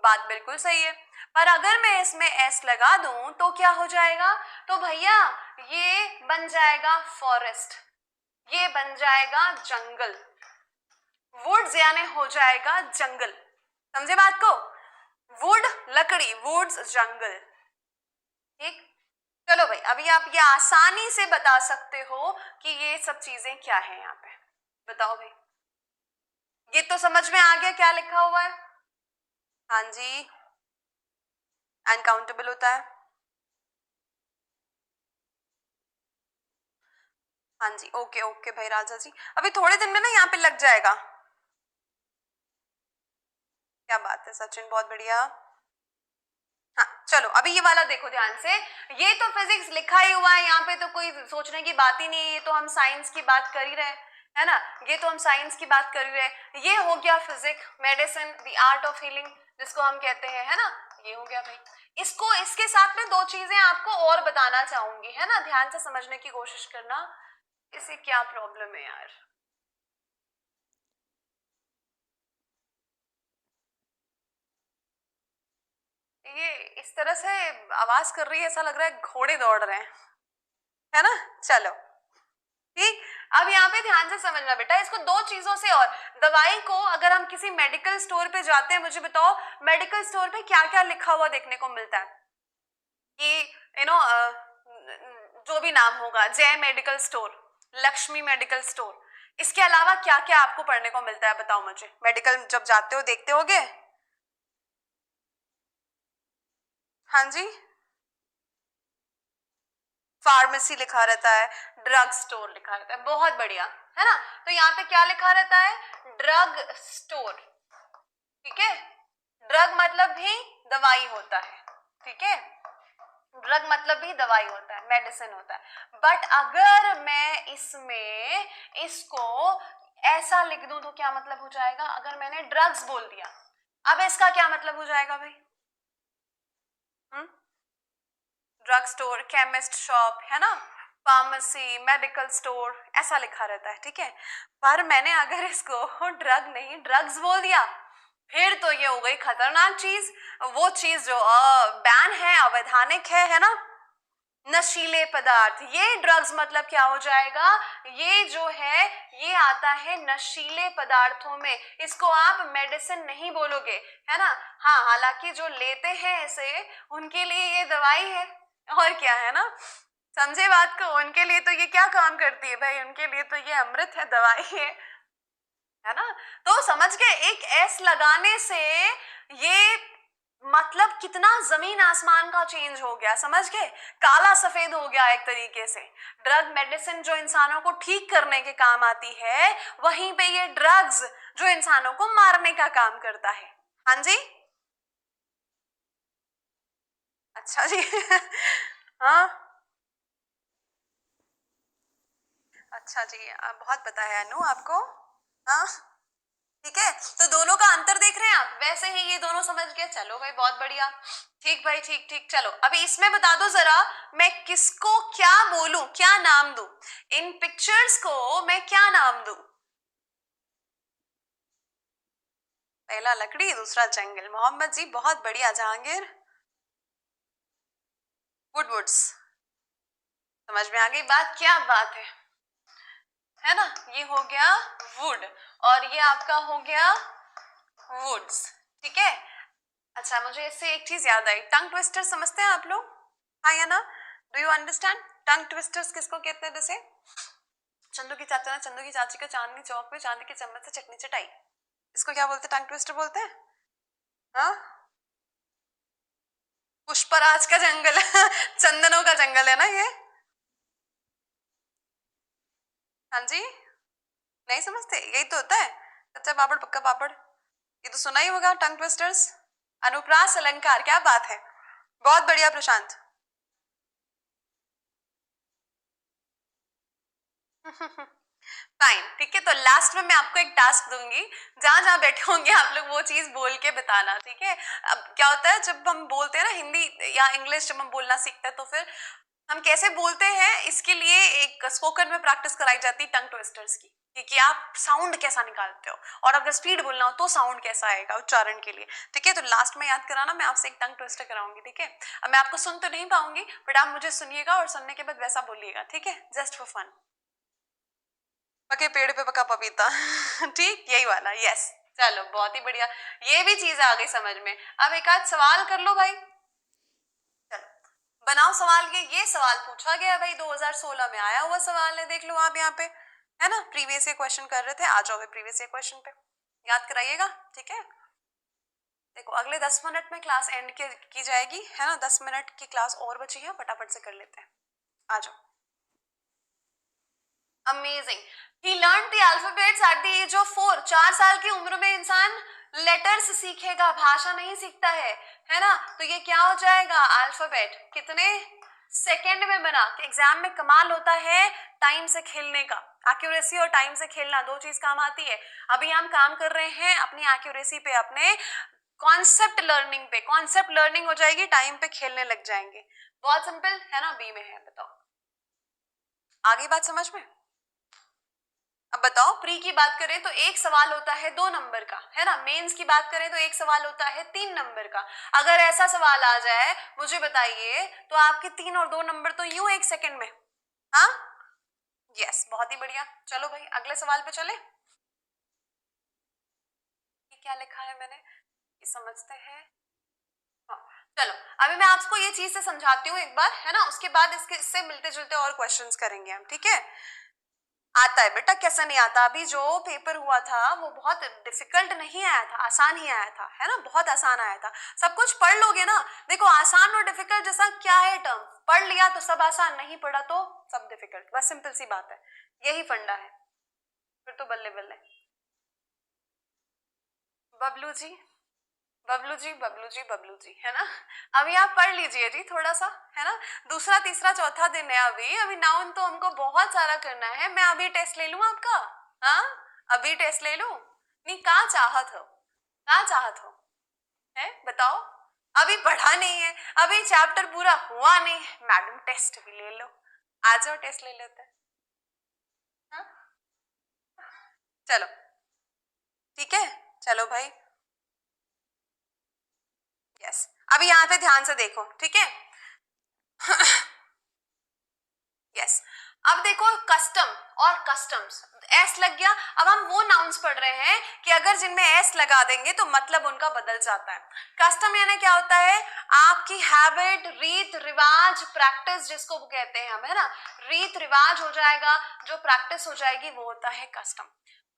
बात बिल्कुल सही है। पर अगर मैं इसमें एस लगा दूं तो क्या हो जाएगा, तो भैया ये बन जाएगा फॉरेस्ट, ये बन जाएगा जंगल, वुड्स यानी हो जाएगा जंगल, समझे बात को, वुड लकड़ी, वुड्स जंगल, ठीक। चलो भाई, अभी आप ये आसानी से बता सकते हो कि ये सब चीजें क्या है यहाँ पे, बताओ भाई। ये तो समझ में आ गया क्या लिखा हुआ है, हाँ जी, अनकाउंटेबल होता है, हाँ जी, ओके ओके भाई राजा जी, अभी थोड़े दिन में ना यहाँ पे लग जाएगा। क्या बात है सचिन, बहुत बढ़िया। हाँ चलो, अभी ये वाला देखो ध्यान से, ये तो फिजिक्स लिखा ही हुआ है यहाँ पे, तो कोई सोचने की बात ही नहीं है, ये तो हम साइंस की बात कर ही रहे है ना, ये तो हम साइंस की बात कर ही रहे। ये हो गया physics, medicine, the art of healing जिसको हम कहते हैं, है ना, ये हो गया भाई। इसको इसके साथ में दो चीजें आपको और बताना चाहूंगी, है ना, ध्यान से समझने की कोशिश करना। इसे क्या प्रॉब्लम है यार, ये इस तरह से आवाज कर रही है, ऐसा लग रहा है घोड़े दौड़ रहे हैं, है ना। चलो ठीक, अब यहाँ पे ध्यान से समझना बेटा, इसको दो चीजों से, और दवाई को अगर हम किसी मेडिकल स्टोर पे जाते हैं, मुझे बताओ मेडिकल स्टोर पे क्या क्या लिखा हुआ देखने को मिलता है, कि यू नो जो भी नाम होगा, जय medical store, Lakshmi medical store, इसके अलावा क्या क्या आपको पढ़ने को मिलता है, बताओ मुझे, मेडिकल जब जाते हो देखते होगे, हाँ जी, फार्मेसी लिखा रहता है, ड्रग स्टोर लिखा रहता है, बहुत बढ़िया, है ना। तो यहाँ पे क्या लिखा रहता है, ड्रग स्टोर, ठीक है। ड्रग मतलब भी दवाई होता है, ठीक है, ड्रग मतलब भी दवाई होता है, मेडिसिन होता है। बट अगर मैं इसमें इसको ऐसा लिख दूं तो क्या मतलब हो जाएगा, अगर मैंने ड्रग्स बोल दिया, अब इसका क्या मतलब हो जाएगा भाई, ड्रग स्टोर, केमिस्ट शॉप, है ना, फार्मेसी, मेडिकल स्टोर, ऐसा लिखा रहता है, ठीक है। पर मैंने अगर इसको ड्रग नहीं ड्रग्स बोल दिया, फिर तो ये हो गई खतरनाक चीज, वो चीज जो बैन है, अवैधानिक है ना, नशीले पदार्थ। ये ड्रग्स मतलब क्या हो जाएगा, ये जो है ये आता है नशीले पदार्थों में, इसको आप मेडिसिन नहीं बोलोगे, है ना। हाँ, हालांकि जो लेते हैं इसे उनके लिए ये दवाई है, और क्या है ना, समझे बात को, उनके लिए तो ये क्या काम करती है भाई, उनके लिए तो ये अमृत है, दवाई है ना। तो समझ गए, एक एस लगाने से ये मतलब कितना जमीन आसमान का चेंज हो गया, समझ गए, काला सफेद हो गया एक तरीके से। ड्रग मेडिसिन जो इंसानों को ठीक करने के काम आती है, वहीं पे ये ड्रग्स जो इंसानों को मारने का काम करता है। हाँ जी, अच्छा जी हाँ, अच्छा जी, बहुत बताया अनु आपको। हाँ, ठीक है, तो दोनों का अंतर देख रहे हैं आप, वैसे ही ये दोनों समझ गए, चलो भाई बहुत बढ़िया, ठीक भाई, ठीक ठीक। चलो अभी इसमें बता दो जरा, मैं किसको क्या बोलूं, क्या नाम दूं, इन पिक्चर्स को मैं क्या नाम दूं। पहला लकड़ी, दूसरा जंगल, मोहम्मद जी बहुत बढ़िया। जहांगीर, वुडवुड्स, समझ में आ गई बात, क्या बात है ना। ये हो गया वुड, और ये आपका हो गया वुड्स, ठीक है। अच्छा, मुझे इससे एक चीज याद आई, टंग ट्विस्टर समझते हैं आप लोग, हाँ या ना, do you understand tongue twisters किसको कहते हैं। जैसे चंदू की चाचा ने चंदू की चाची को चांदनी चौक में चांदी की चम्मच से चटनी चटाई, इसको क्या बोलते हैं, टंग ट्विस्टर बोलते हैं। हाँ, पुष्पराज का जंगल चंदनों का जंगल है ना ये। हाँ जी, नहीं समझते, यही तो होता है, कच्चा पापड़ पक्का पापड़, ये तो सुना ही होगा, टंग ट्विस्टर्स। अनुप्रास अलंकार, क्या बात है, बहुत बढ़िया प्रशांत फाइन, ठीक है। तो लास्ट में मैं आपको एक टास्क दूंगी, जहां जहां बैठे होंगे आप लोग वो चीज बोल के बताना, ठीक है। अब क्या होता है, जब हम बोलते हैं ना हिंदी या इंग्लिश, जब हम बोलना सीखते हैं तो फिर हम कैसे बोलते हैं, इसके लिए एक स्पोकन में प्रैक्टिस कराई जाती है टंग ट्विस्टर्स की, कि आप साउंड कैसा निकालते हो, और अगर स्पीड बोलना हो तो साउंड कैसा आएगा उच्चारण के लिए, ठीक है। तो लास्ट में याद कराना, मैं आपसे एक टंग ट्विस्टर कराऊंगी, ठीक है। अब मैं आपको सुन तो नहीं पाऊंगी, बट आप मुझे सुनिएगा और सुनने के बाद वैसा बोलिएगा, ठीक है, जस्ट फॉर फन। पके पेड़ पे पका पपीता ठीक, यही वाला, यस। चलो बहुत ही बढ़िया, ये भी चीज आ गई समझ में। अब एक आध सवाल कर लो भाई, चलो बनाओ सवाल के। ये सवाल पूछा गया भाई, 2016 में आया हुआ सवाल है, देख लो आप यहाँ पे, है ना, प्रीवियस ईयर क्वेश्चन कर रहे थे, आ जाओ प्रीवियस ईयर क्वेश्चन पे, याद कराइएगा, ठीक है। देखो अगले 10 मिनट में क्लास एंड की जाएगी, है ना, 10 मिनट की क्लास और बची है, फटाफट से कर लेते हैं, आ जाओ। Amazing, he learn the alphabets at the age of 4, 4 साल की उम्र में इंसान लेटर्स सीखेगा, भाषा नहीं सीखता है ना। तो ये क्या हो जाएगा, अल्फाबेट कितने सेकंड में बना, कि एग्जाम में कमाल होता है टाइम से खेलने का, एक्यूरेसी और टाइम से खेलना दो चीज काम आती है। अभी हम काम कर रहे हैं अपनी एक्यूरेसी पे, अपने कॉन्सेप्ट लर्निंग पे, कॉन्सेप्ट लर्निंग हो जाएगी, टाइम पे खेलने लग जाएंगे, बहुत सिंपल है ना, बी में है, बताओ आगे बात समझ में। अब बताओ, प्री की बात करें तो एक सवाल होता है 2 नंबर का, है ना, मेंस की बात करें तो एक सवाल होता है 3 नंबर का। अगर ऐसा सवाल आ जाए मुझे बताइए, तो आपके 3 और 2 नंबर तो यूं 1 सेकंड में, हाँ, यस, बहुत ही बढ़िया। चलो भाई अगले सवाल पे चले, क्या लिखा है मैंने, ये समझते हैं। हाँ, चलो अभी मैं आपको ये चीज से समझाती हूँ एक बार, है ना, उसके बाद इससे मिलते जुलते और क्वेश्चंस करेंगे हम, ठीक है। आता है बेटा, कैसा नहीं आता। अभी जो पेपर हुआ था वो बहुत डिफिकल्ट नहीं आया था, आसान ही आया था, है ना, बहुत आसान आया था। सब कुछ पढ़ लोगे ना। देखो आसान और डिफिकल्ट जैसा क्या है टर्म, पढ़ लिया तो सब आसान, नहीं पढ़ा तो सब डिफिकल्ट, बस सिंपल सी बात है, यही फंडा है। फिर तो बल्ले बल्ले। बबलू जी, बबलू जी, बबलू जी, बबलू जी, है ना। अभी आप पढ़ लीजिए जी थोड़ा सा, है ना। दूसरा तीसरा चौथा दिन है अभी, अभी नाउन तो हमको बहुत सारा करना है। मैं अभी टेस्ट ले लूं आपका? हाँ, अभी टेस्ट ले लूं? नहीं, कहाँ चाहत हो, कहाँ चाहत हो, है बताओ। अभी पढ़ा नहीं है, अभी चैप्टर पूरा हुआ नहीं है, मैडम टेस्ट भी ले लो। आ जाओ टेस्ट ले लेते हैं। हाँ? चलो ठीक है, चलो भाई। यस, अभी यहाँ पे ध्यान से देखो, ठीक है। यस, अब देखो कस्टम और कस्टम्स, एस लग गया। अब हम वो नाउन्स पढ़ रहे हैं कि अगर जिनमें एस लगा देंगे तो मतलब उनका बदल जाता है। कस्टम यानी क्या होता है? आपकी हैबिट, रीत रिवाज, प्रैक्टिस जिसको कहते हैं हम, है ना। रीत रिवाज हो जाएगा, जो प्रैक्टिस हो जाएगी वो होता है कस्टम।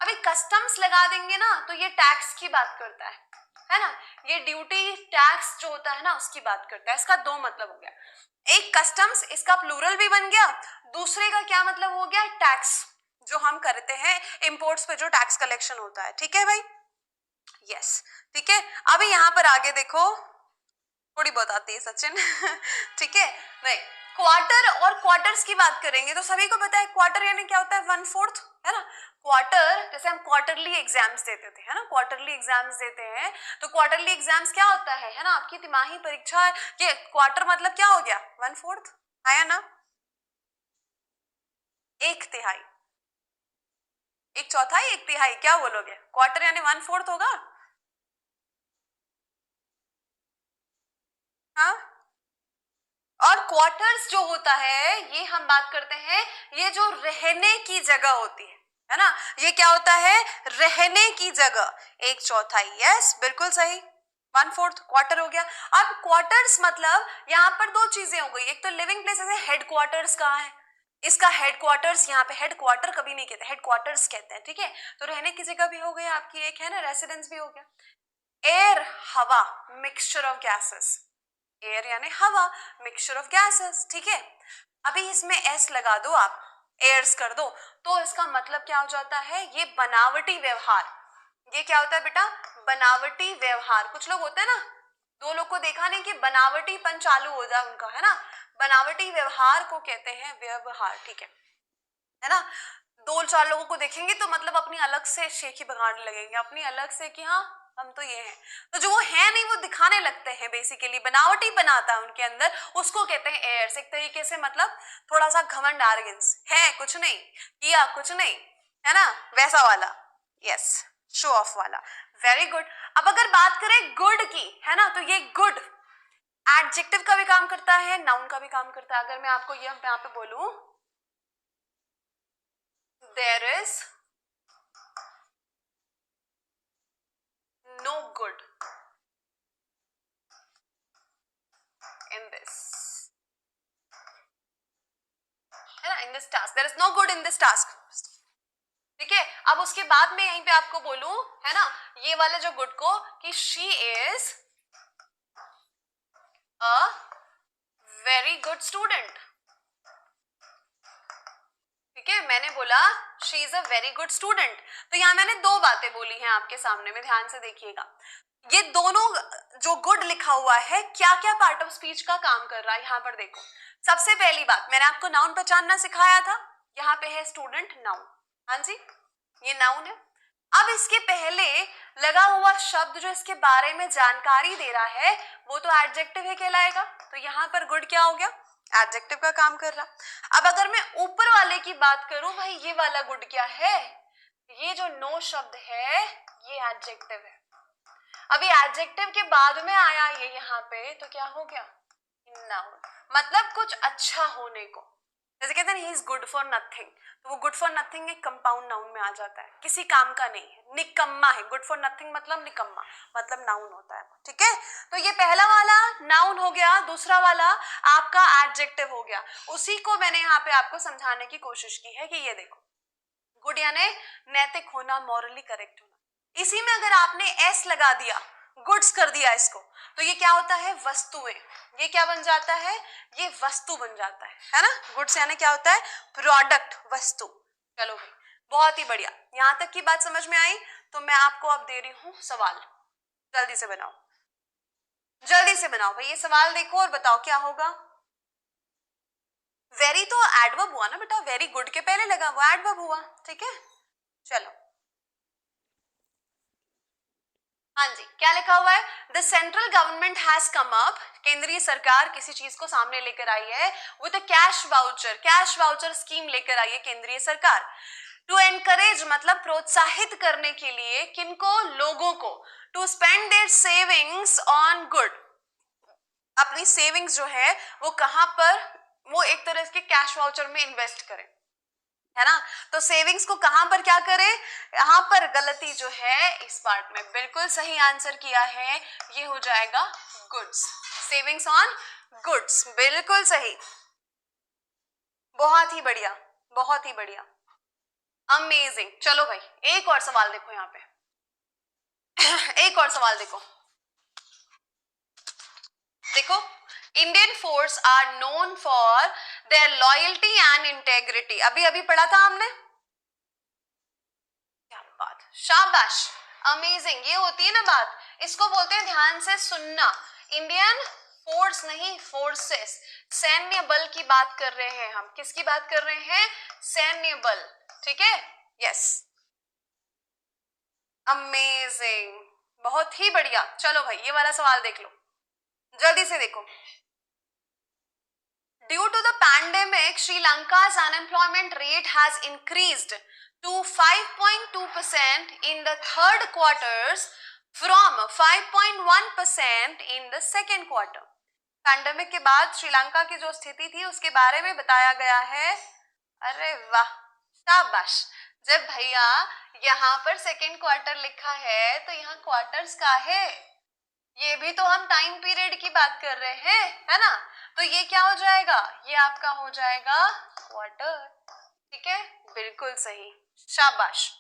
अभी कस्टम्स लगा देंगे ना तो ये टैक्स की बात करता है ना। ये ड्यूटी टैक्स जो होता है ना उसकी बात करता है। इसका दो मतलब हो गया, एक कस्टम्स, इसका प्लूरल भी बन गया, दूसरे का क्या मतलब हो गया? टैक्स, जो हम करते हैं इंपोर्ट्स पे, जो टैक्स कलेक्शन होता है, ठीक है भाई। यस, ठीक है। अभी यहाँ पर आगे देखो, थोड़ी बहुत आती है सचिन। ठीक है, नहीं, क्वार्टर और क्वार्टर्स की बात करेंगे तो सभी को पता है क्वार्टर यानी क्या होता है? 1/4, है ना। क्वार्टर, जैसे हम क्वार्टरली एग्जाम्स देते थे, है ना, क्वार्टरली एग्जाम्स देते हैं, तो क्वार्टरली एग्जाम्स क्या होता है ना, आपकी तिमाही परीक्षा। ये क्वार्टर मतलब क्या हो गया? 1/4, आया ना, एक तिहाई, एक चौथाई, एक तिहाई, क्या बोलोगे? क्वार्टर यानी 1/4 होगा। हाँ, और क्वार्टर्स जो होता है ये हम बात करते हैं, ये जो रहने की जगह होती है ना। ये क्या होता है? रहने की जगह, एक चौथाई। यस, बिल्कुल सही, 1/4 क्वार्टर हो गया। अब क्वार्टर्स मतलब यहाँ पर दो चीजें हो गई, एक तो लिविंग प्लेस, जैसे हेड क्वार्टर्स कहाँ है, इसका हेड क्वार्टर्स यहाँ पे, हेड क्वार्टर कभी नहीं कहते, हेड क्वार्टर्स कहते हैं, ठीक है। तो रहने की जगह भी हो गई आपकी, एक है ना रेसिडेंस भी हो गया। एयर, हवा, मिक्सचर ऑफ गैसेस, एयर यानी हवा, मिक्सचर ऑफ गैसेस, ठीक है। अभी इसमें एस लगा दो आप, एयर्स कर दो, तो इसका मतलब क्या हो जाता है? ये बनावटी व्यवहार। ये क्या होता है बेटा? बनावटी व्यवहार। कुछ लोग होते हैं ना, दो लोग को देखा नहीं कि बनावटीपन चालू हो जाए उनका, है ना। बनावटी व्यवहार को कहते हैं व्यवहार, ठीक है ना। दो चार लोगों को देखेंगे तो मतलब अपनी अलग से शेखी बगाने लगेंगे, अपनी अलग से कि हाँ हम तो ये हैं, तो जो वो है नहीं वो दिखाने लगते हैं, बेसिकली बनावटी बनाता है उनके अंदर, उसको कहते हैं एयर्स। एक तरीके से मतलब थोड़ा सा घमंड, आर्गेंस, है कुछ नहीं किया, कुछ नहीं, है ना, वैसा वाला। यस, शो ऑफ वाला। Very good. अब अगर बात करें गुड की, है ना, तो ये गुड एडजेक्टिव का भी काम करता है, नाउन का भी काम करता है। अगर मैं आपको ये यहाँ पे बोलूं, there is no good in this, है ना, in this task, there is no good in this task, ठीक है। अब उसके बाद में यहीं पे आपको बोलूं, है ना, ये वाले जो गुड को, कि she is a very good student, ठीक है। मैंने बोला she is a very good student, तो यहां मैंने दो बातें बोली हैं आपके सामने में, ध्यान से देखिएगा। ये दोनों जो गुड लिखा हुआ है, क्या क्या पार्ट ऑफ स्पीच का काम कर रहा है, यहां पर देखो। सबसे पहली बात, मैंने आपको नाउन पहचानना सिखाया था, यहाँ पे है स्टूडेंट, नाउन, हाँ जी, ये नाउन है। अब इसके पहले लगा हुआ शब्द जो इसके बारे में जानकारी दे रहा है वो तो एडजेक्टिव है कहलाएगा, तो यहाँ पर गुड क्या हो गया? एडजेक्टिव का काम कर रहा। अब अगर मैं ऊपर वाले की बात करूं, भाई ये वाला गुड क्या है? ये जो नो शब्द है ये एडजेक्टिव है। अभी एडजेक्टिव के बाद में आया ये यहाँ पे, तो क्या हो गया? नाउन, मतलब कुछ अच्छा होने को, जैसे कहते हैं he is good for nothing, तो वो गुड फॉर नथिंग एक कंपाउंड नाउन में आ जाता है, किसी काम का नहीं है, निकम्मा है। गुड फॉर नथिंग मतलब निकम्मा, मतलब नाउन होता है, ठीक है। तो ये पहला वाला नाउन हो गया, दूसरा वाला आपका एडजेक्टिव हो गया। उसी को मैंने यहाँ पे आपको समझाने की कोशिश की है कि ये देखो, गुड यानी नैतिक होना, मॉरली करेक्ट होना। इसी में अगर आपने एस लगा दिया, गुड्स कर दिया इसको, तो ये क्या होता है, वस्तुएं। ये क्या बन जाता है, ये वस्तु बन जाता है ना। गुड्स यानी क्या होता है, प्रोडक्ट, वस्तु। चलो भाई बहुत ही बढ़िया, यहां तक की बात समझ में आई। तो मैं आपको अब दे रही हूं सवाल, जल्दी से बनाओ, जल्दी से बनाओ भाई। ये सवाल देखो और बताओ क्या होगा। वेरी तो एडवर्ब हुआ ना बेटा, वेरी गुड के पहले लगा वो एडवर्ब हुआ, ठीक है। चलो हाँ जी, क्या लिखा हुआ है, the central government has come up, केंद्रीय सरकार किसी चीज को सामने लेकर आई है, with a cash voucher, cash voucher scheme लेकर आई है केंद्रीय सरकार। टू एनकरेज मतलब प्रोत्साहित करने के लिए, किनको, लोगों को, to spend their savings on good, अपनी सेविंग्स जो है वो कहां पर, वो एक तरह के कैश वाउचर में इन्वेस्ट करें, है ना। तो सेविंग्स को कहां पर क्या करें, यहां पर गलती जो है इस पार्ट में, बिल्कुल सही आंसर किया है, ये हो जाएगा गुड्स, सेविंग्स ऑन गुड्स, बिल्कुल सही, बहुत ही बढ़िया, बहुत ही बढ़िया, अमेजिंग। चलो भाई एक और सवाल देखो यहाँ पे एक और सवाल देखो, देखो Indian force are known for their loyalty and integrity, अभी अभी पढ़ा था हमने, क्या बात, शाबाश, अमेजिंग, ये होती है ना बात, इसको बोलते हैं ध्यान से सुनना। इंडियन फोर्स नहीं, फोर्सेस, सैन्य बल की बात कर रहे हैं हम, किसकी बात कर रहे हैं, सैन्य बल, ठीक है, यस, अमेजिंग, बहुत ही बढ़िया। चलो भाई ये वाला सवाल देख लो, जल्दी से देखो। Due to the pandemic, Sri Lanka's unemployment rate has increased to 5.2% in the third quarters from 5.1% in the second quarter. Pandemic के बाद श्रीलंका की जो स्थिति थी उसके बारे में बताया गया है। अरे वाह, शाबाश। जब भैया यहाँ पर सेकेंड क्वार्टर लिखा है तो यहाँ क्वार्टर्स का है, ये भी तो हम टाइम पीरियड की बात कर रहे हैं, है ना। तो ये क्या हो जाएगा, ये आपका हो जाएगा क्वार्टर, ठीक है, बिल्कुल सही, शाबाश।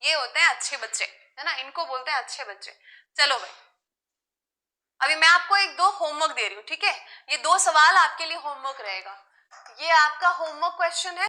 ये होते हैं अच्छे बच्चे, है ना, इनको बोलते हैं अच्छे बच्चे। चलो भाई अभी मैं आपको एक दो होमवर्क दे रही हूँ, ठीक है, ये दो सवाल आपके लिए होमवर्क रहेगा। ये आपका होमवर्क क्वेश्चन है।